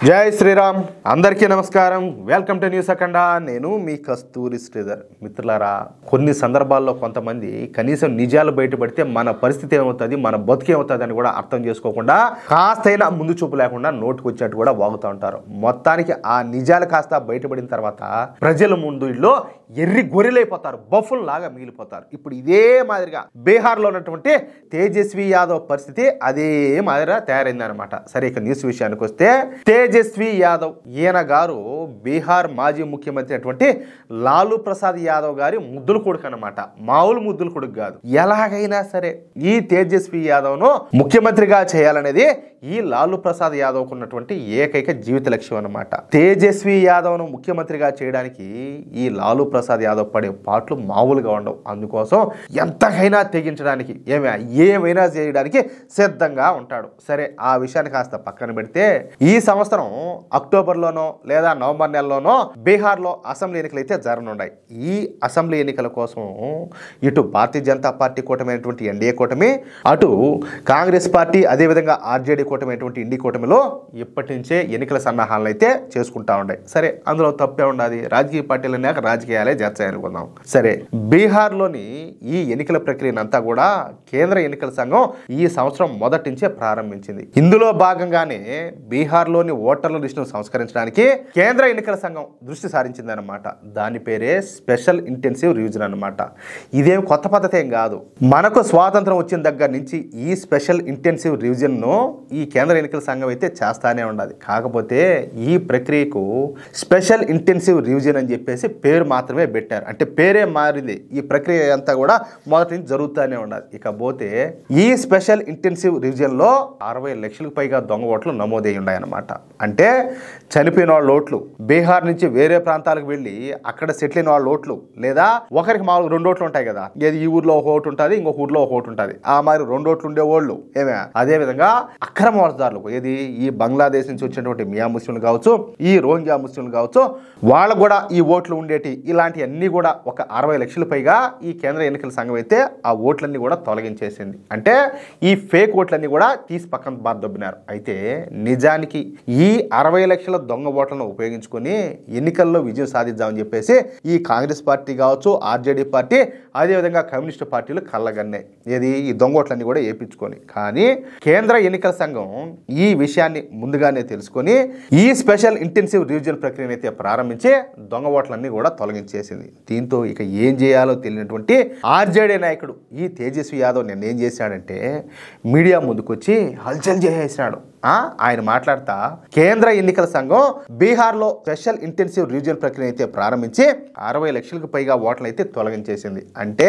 జై శ్రీరామ్ అందరికీ నమస్కారం వెల్కమ్ టు న్యూస్ అఖండ నేను మీ కస్తూరి శ్రీధర్ మిత్రులారా కొన్ని సందర్భాల్లో కొంతమంది కనీసం నిజాలు బయటపడితే మన పరిస్థితి ఏమవుతుంది మన బతుకు ఏమవుతుంది అని కూడా అర్థం చేసుకోకుండా కాస్తైనా ముందు చూపు లేకుండా నోటుకు వచ్చినట్టు కూడా వాగుతూ ఉంటారు మొత్తానికి ఆ నిజాలు కాస్త బయటపడిన తర్వాత ప్రజల ముందు ఇల్లో ఎర్రి గొర్రెలైపోతారు బఫుల్ లాగా మిగిలిపోతారు ఇప్పుడు ఇదే మాదిరిగా బీహార్లో ఉన్నటువంటి తేజస్వి యాదవ్ పరిస్థితి అదే మాదిరిగా తయారైంది అనమాట సరే ఇక న్యూస్ విషయానికి వస్తే తేజస్వి యాదవ్ ఈయన గారు బీహార్ మాజీ ముఖ్యమంత్రి అటువంటి లాలూ ప్రసాద్ యాదవ్ గారి ముద్దుల కొడుకు అనమాట మామూలు ముద్దుల కొడుకు కాదు ఎలాగైనా సరే ఈ తేజస్వి యాదవ్ను ముఖ్యమంత్రిగా చేయాలనేది ఈ లాలూ ప్రసాద్ యాదవ్ ఉన్నటువంటి ఏకైక జీవిత లక్ష్యం అనమాట తేజస్వి యాదవ్ను ముఖ్యమంత్రిగా చేయడానికి ఈ లాలూ ప్రసాద్ యాదవ్ పడే పాటలు మామూలుగా ఉండవు అందుకోసం ఎంతకైనా తెగించడానికి ఏమైనా చేయడానికి సిద్ధంగా ఉంటాడు సరే ఆ విషయాన్ని కాస్త పక్కన పెడితే ఈ సంవత్సరం అక్టోబర్లోనో లేదా నవంబర్ నెలలోనో బీహార్లో అసెంబ్లీ ఎన్నికలు అయితే జరగనున్నాయి ఈ అసెంబ్లీ ఎన్నికల కోసం ఇటు భారతీయ జనతా పార్టీ కూటమైనటువంటి ఎన్డీఏ కూటమి అటు కాంగ్రెస్ పార్టీ అదేవిధంగా ఆర్జేడీ కూటమైనటువంటి ఇండి కూటమిలో ఇప్పటి నుంచే ఎన్నికల సన్నాహాలను అయితే చేసుకుంటా ఉన్నాయి సరే అందులో తప్పే ఉండదు రాజకీయ పార్టీలు అన్నాక రాజకీయాలే చేర్చాయనుకుందాం సరే బీహార్లోని ఈ ఎన్నికల ప్రక్రియనంతా కూడా కేంద్ర ఎన్నికల సంఘం ఈ సంవత్సరం మొదటి నుంచే ప్రారంభించింది ఇందులో భాగంగానే బీహార్లోని ఓటర్ల లిస్టును సంస్కరించడానికి కేంద్ర ఎన్నికల సంఘం దృష్టి సారించిందనమాట దాని పేరే స్పెషల్ ఇంటెన్సివ్ రివిజన్ అనమాట ఇదేం కొత్త పద్ధతి ఏం కాదు మనకు స్వాతంత్రం వచ్చిన దగ్గర నుంచి ఈ స్పెషల్ ఇంటెన్సివ్ రివిజన్ ను ఈ కేంద్ర ఎన్నికల సంఘం అయితే చేస్తానే ఉండదు కాకపోతే ఈ ప్రక్రియకు స్పెషల్ ఇంటెన్సివ్ రివిజన్ అని చెప్పేసి పేరు మాత్రమే పెట్టారు అంటే పేరే మారింది ఈ ప్రక్రియ అంతా కూడా మొదటి నుంచి జరుగుతూనే ఉండదు ఇకపోతే ఈ స్పెషల్ ఇంటెన్సివ్ రివిజన్ లో 60 లక్షలకు పైగా దొంగ ఓట్లు నమోదై ఉన్నాయన్నమాట అంటే చనిపోయిన వాళ్ళ ఓట్లు బీహార్ నుంచి వేరే ప్రాంతాలకు వెళ్ళి అక్కడ సెటిల్ అయిన వాళ్ళ ఓట్లు లేదా ఒకరికి మామూలు 2 ఓట్లు ఉంటాయి కదా ఏది ఈ ఊర్లో ఒక ఓటు ఉంటుంది ఇంకొక ఊర్లో ఒక ఓటు ఉంటుంది ఆ మరి 2 ఓట్లు ఉండే వాళ్ళు ఏమే అదే విధంగా అక్రమ వలసదారులకు ఏది ఈ బంగ్లాదేశ్ నుంచి వచ్చినటువంటి మియా ముస్లింలు కావచ్చు ఈ రోహింగ్యా ముస్లింలు కావచ్చు వాళ్ళకు కూడా ఈ ఓట్లు ఉండేటి ఇలాంటివన్నీ కూడా ఒక 60 లక్షల పైగా ఈ కేంద్ర ఎన్నికల సంఘం అయితే ఆ ఓట్లన్నీ కూడా తొలగించేసింది అంటే ఈ ఫేక్ ఓట్లన్నీ కూడా తీసి పక్కన బాధొబ్బినారు అయితే నిజానికి ఈ 60 లక్షల దొంగ ఓట్లను ఉపయోగించుకొని ఎన్నికల్లో విజయం సాధిద్దామని చెప్పేసి ఈ కాంగ్రెస్ పార్టీ కావచ్చు ఆర్జేడీ పార్టీ అదేవిధంగా కమ్యూనిస్టు పార్టీలు కళ్ళగన్నాయి ఏది ఈ దొంగ ఓట్లన్నీ కూడా వేయించుకొని కానీ కేంద్ర ఎన్నికల సంఘం ఈ విషయాన్ని ముందుగానే తెలుసుకొని ఈ స్పెషల్ ఇంటెన్సివ్ రివిజన్ ప్రక్రియను అయితే ప్రారంభించి దొంగ ఓట్లన్నీ కూడా తొలగించేసింది దీంతో ఇక ఏం చేయాలో తెలియనటువంటి ఆర్జేడీ నాయకుడు ఈ తేజస్వి యాదవ్ నిన్న ఏం చేశాడంటే మీడియా ముందుకొచ్చి హల్చల్ చేసేసినాడు ఆయన మాట్లాడుతా కేంద్ర ఎన్నికల సంఘం బీహార్లో స్పెషల్ ఇంటెన్సివ్ రివిజన్ ప్రక్రియ అయితే ప్రారంభించి 60 లక్షలకు పైగా ఓట్లను అయితే తొలగించేసింది అంటే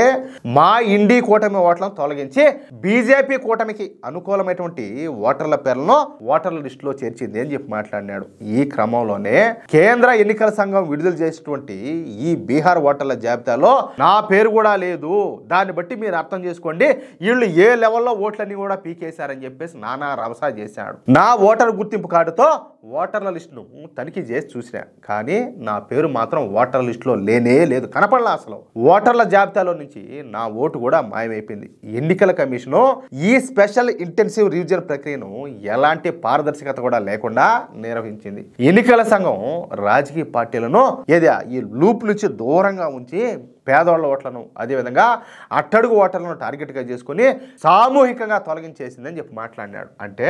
మా ఇండి కూటమి ఓట్లను తొలగించి బీజేపీ కూటమికి అనుకూలమైనటువంటి ఓటర్ల పేర్లను ఓటర్ల లిస్టులో చేర్చింది అని చెప్పి మాట్లాడినాడు ఈ క్రమంలోనే కేంద్ర ఎన్నికల సంఘం విడుదల చేసినటువంటి ఈ బీహార్ ఓటర్ల జాబితాలో నా పేరు కూడా లేదు దాన్ని బట్టి మీరు అర్థం చేసుకోండి వీళ్ళు ఏ లెవెల్లో ఓట్లన్నీ కూడా పీకేశారని చెప్పేసి నానా రవసా చేశాడు నా ఓటర్ గుర్తింపు కార్డుతో ఓటర్ల లిస్టును తనిఖీ చేసి చూసినా కానీ నా పేరు మాత్రం ఓటర్ల లిస్టులో లేనే లేదు కనపడలా అసలు ఓటర్ల జాబితాలో నుంచి నా ఓటు కూడా మాయమైపోయింది ఎన్నికల కమిషను ఈ స్పెషల్ ఇంటెన్సివ్ రివిజన్ ప్రక్రియను ఎలాంటి పారదర్శకత కూడా లేకుండా నిర్వహించింది ఎన్నికల సంఘం రాజకీయ పార్టీలను ఏదా ఈ లూప్ నుంచి దూరంగా ఉంచి పేదవాళ్ళ ఓట్లను అదేవిధంగా అట్టడుగు ఓటర్లను టార్గెట్గా చేసుకుని సామూహికంగా తొలగించేసిందని చెప్పి మాట్లాడినాడు అంటే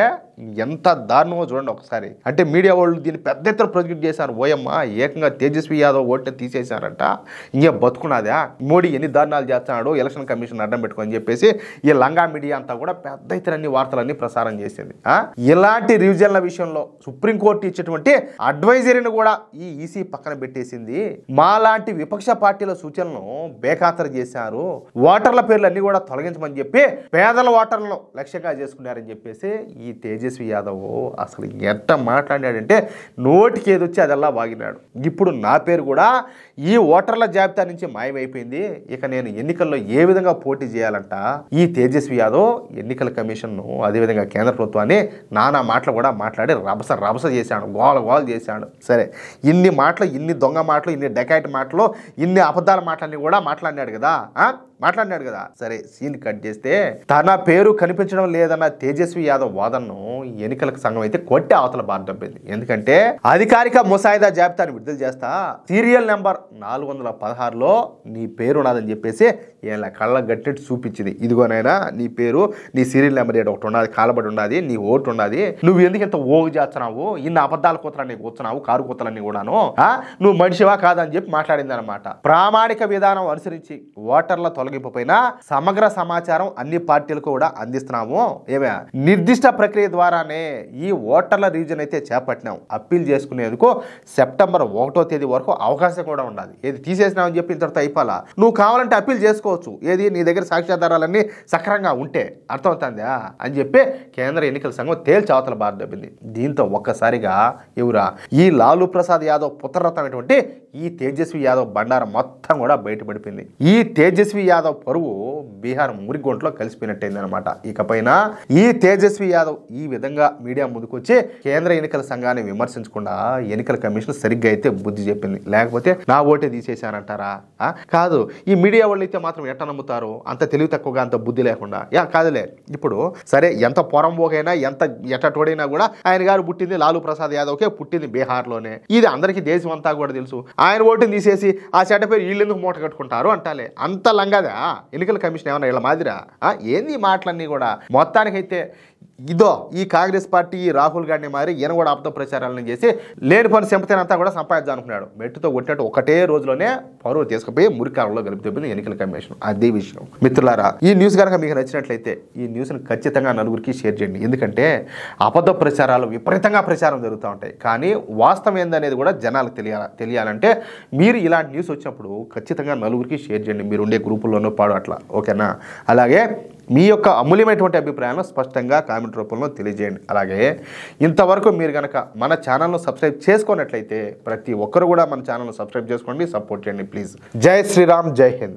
ఎంత దారుణమో చూడండి ఒకసారి అంటే మీడియా వాళ్ళు దీన్ని పెద్ద ఎత్తున ప్రొజెక్ట్ చేశారు ఓయమ్మ ఏకంగా తేజస్వి యాదవ్ ఓట్ని తీసేశారంట ఇంకే బతుకున్నదా మోడీ ఎన్ని దారుణాలు చేస్తున్నాడు ఎలక్షన్ కమిషన్ అడ్డం పెట్టుకొని చెప్పేసి ఈ లంగా మీడియా అంతా కూడా పెద్ద ఎత్తున అన్ని వార్తలన్నీ ప్రసారం చేసింది ఇలాంటి రివిజన్ల విషయంలో సుప్రీంకోర్టు ఇచ్చేటువంటి అడ్వైజరీని కూడా ఈ ఈసీ పక్కన పెట్టేసింది మాలాంటి విపక్ష పార్టీల సూచనలను బేఖాతరు చేశారు ఓటర్ల పేర్లు అన్ని కూడా తొలగించమని చెప్పి పేదల ఓటర్లను లక్ష్యంగా చేసుకున్నారని చెప్పేసి ఈ తేజస్వి యాదవ్ అసలు ఎంత మాట్లాడాడంటే నోటికి ఏదొచ్చి అదల్లా వాగినాడు ఇప్పుడు నా పేరు కూడా ఈ ఓటర్ల జాబితా నుంచి మాయమైపోయింది ఇక నేను ఎన్నికల్లో ఏ విధంగా పోటీ చేయాలంట ఈ తేజస్వి యాదవ్ ఎన్నికల కమిషన్ను అదేవిధంగా కేంద్ర ప్రభుత్వాన్ని నానా మాటలు కూడా మాట్లాడి రభస చేశాడు గోల చేశాడు సరే ఇన్ని మాటలు ఇన్ని దొంగ మాటలు ఇన్ని డెకాయిట్ మాటలు ఇన్ని అబద్ధాల మాటలన్నీ కూడా మాట్లాడినాడు కదా మాట్లాడినాడు కదా. సరే సీన్ కట్ చేస్తే తన పేరు కనిపించడం లేదన్న తేజస్వి యాదవ్ వాదనను ఎన్నికల సంఘం అయితే కొట్టి అవతల బాధపడింది. ఎందుకంటే అధికారిక ముసాయిదా జాబితాను విడుదల చేస్తా సీరియల్ నెంబర్ 416లో నీ పేరు ఉన్నదని చెప్పేసి ఇలా కళ్ళ గట్టినట్టు చూపించింది. ఇదిగోనైనా నీ పేరు, నీ సీరియల్ నెంబర్ ఏదో ఒకటి ఉన్నది, కాలబడి ఉన్నది, నీ ఓటు ఉన్నది, నువ్వు ఎందుకు ఇంత ఓగు చేస్తున్నావు, ఇన్ని అబద్ధాల కూతలన్నీ కూర్చున్నావు, కారు కూతలన్నీ కూడాను, నువ్వు మనిషివా కాదని చెప్పి మాట్లాడింది అనమాట. ప్రామాణిక విధానం అనుసరించి ఓటర్ల తొలగింపు పైన సమగ్ర సమాచారం అన్ని పార్టీలకు కూడా అందిస్తున్నాము. ఏమే నిర్దిష్ట ప్రక్రియ ద్వారానే ఈ ఓటర్ల రీజన్ అయితే చేపట్టినాం. అప్పీల్ చేసుకునేందుకు సెప్టెంబర్ 1వ తేదీ వరకు అవకాశం కూడా ఉండాలి. ఏది తీసేసినామని చెప్పి ఇంతటితో అయిపోలా. నువ్వు కావాలంటే అప్పీల్ చేసుకోవచ్చు, ఏది నీ దగ్గర సాక్ష్యాధారాలన్నీ సక్రంగా ఉంటే. అర్థమవుతుందా అని చెప్పి కేంద్ర ఎన్నికల సంఘం తేల్చి అవతల బాధ దొబ్బింది. దీంతో ఒక్కసారిగా ఎవరా ఈ లాలూ ప్రసాద్ యాదవ్ పుత్రరత్నమైనటువంటి ఈ తేజస్వి యాదవ్ బండారం మొత్తం కూడా బయటపడిపోయింది. ఈ తేజస్వి యాదవ్ పరువు బీహార్ మురిగొంట్లో కలిసిపోయినట్టయింది అనమాట. ఇకపైన ఈ తేజస్వి యాదవ్ ఈ విధంగా మీడియా ముందుకొచ్చి కేంద్ర ఎన్నికల సంఘాన్ని విమర్శించకుండా ఎన్నికల కమిషన్ సరిగ్గా అయితే బుద్ధి చెప్పింది. లేకపోతే నా ఓటే తీసేశానంటారా? కాదు, ఈ మీడియా వాళ్ళు అయితే మాత్రం ఎట్ట నమ్ముతారు? అంత తెలివి తక్కువగా, అంత బుద్ధి లేకుండా. కాదులే, ఇప్పుడు సరే ఎంత పొరంబోకైనా ఎంత ఎట్టటోడైనా కూడా ఆయన గారు పుట్టింది లాలూ ప్రసాద్ యాదవ్కే, పుట్టింది బీహార్లోనే. ఇది అందరికీ దేశం అంతా కూడా తెలుసు. ఆయన ఓటుని తీసేసి ఆ చెడ్డ పేరు వీళ్ళెందుకు మూట కట్టుకుంటారు అంటాలే. అంత లంగదా ఎన్నికల కమిషన్ ఏమన్నా వీళ్ళ మాదిరా? ఏంది మాటలన్నీ కూడా. మొత్తానికైతే ఇదో ఈ కాంగ్రెస్ పార్టీ రాహుల్ గాంధీ మారి ఈయన కూడా అబద్ధ ప్రచారాలను చేసి లేని పని సింపతేనంతా కూడా సంపాదించాలనుకున్నాడు. మెట్టుతో కొట్టినట్టు ఒకటే రోజులోనే పరువు తీసుకుపోయి మురికాలంలో గెలుపుతుంది ఎన్నికల కమిషన్. అదే విషయం. మిత్రులారా, ఈ న్యూస్ కనుక మీకు నచ్చినట్లయితే ఈ న్యూస్ని ఖచ్చితంగా నలుగురికి షేర్ చేయండి. ఎందుకంటే అబద్ధ ప్రచారాలు విపరీతంగా ప్రచారం జరుగుతూ ఉంటాయి. కానీ వాస్తవం ఏందనేది కూడా జనాలకు తెలియాలంటే మీరు ఇలాంటి న్యూస్ వచ్చినప్పుడు ఖచ్చితంగా నలుగురికి షేర్ చేయండి. మీరు ఉండే గ్రూపుల్లోనూ పాడు అట్లా, ఓకేనా? అలాగే మీ యొక్క అమూల్యమైనటువంటి అభిప్రాయాలను స్పష్టంగా కామెంట్ రూపంలో తెలియజేయండి. అలాగే ఇంతవరకు మీరు కనుక మన ఛానల్ను సబ్స్క్రైబ్ చేసుకున్నట్లయితే ప్రతి ఒక్కరు కూడా మన ఛానల్ను సబ్స్క్రైబ్ చేసుకోండి, సపోర్ట్ చేయండి ప్లీజ్. జై శ్రీరామ్, జై హింద్.